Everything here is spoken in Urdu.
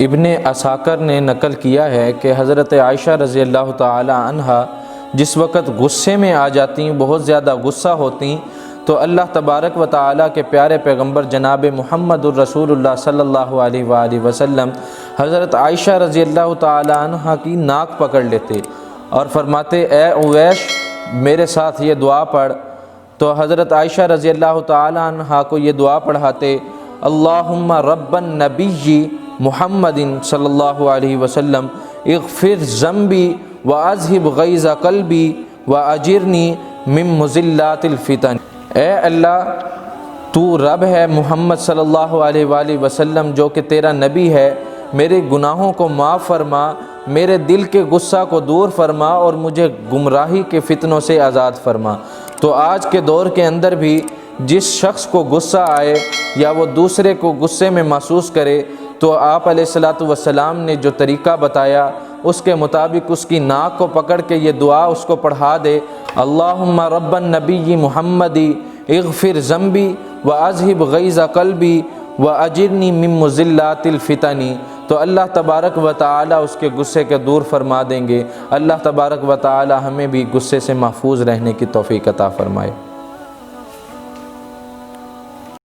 ابن اساکر نے نقل کیا ہے کہ حضرت عائشہ رضی اللہ تعالی عنہا جس وقت غصے میں آ جاتیں، بہت زیادہ غصہ ہوتیں، تو اللہ تبارک و تعالیٰ کے پیارے پیغمبر جناب محمد الرسول اللہ صلی اللہ علیہ وآلہ وسلم حضرت عائشہ رضی اللہ تعالی عنہا کی ناک پکڑ لیتے اور فرماتے اے اویش میرے ساتھ یہ دعا پڑھ، تو حضرت عائشہ رضی اللہ تعالی عنہا کو یہ دعا پڑھاتے اللہم رب النبی محمد صلی اللہ علیہ وسلم اغفر ذنبی واذہب غیظ قلبی واجرنی من مضلات الفتن۔ اے اللہ تو رب ہے محمد صلی اللہ علیہ وآلہ وسلم جو کہ تیرا نبی ہے، میرے گناہوں کو معاف فرما، میرے دل کے غصہ کو دور فرما اور مجھے گمراہی کے فتنوں سے آزاد فرما۔ تو آج کے دور کے اندر بھی جس شخص کو غصہ آئے یا وہ دوسرے کو غصے میں محسوس کرے تو آپ علیہ الصلوۃ والسلام نے جو طریقہ بتایا اس کے مطابق اس کی ناک کو پکڑ کے یہ دعا اس کو پڑھا دے اللہم رب النبی محمدی اغفر ذنبی واذہب غیظ قلبی واجرنی من مضلات الفتن، تو اللہ تبارک و تعالی اس کے غصے کے دور فرما دیں گے۔ اللہ تبارک و تعالی ہمیں بھی غصے سے محفوظ رہنے کی توفیق عطا فرمائے۔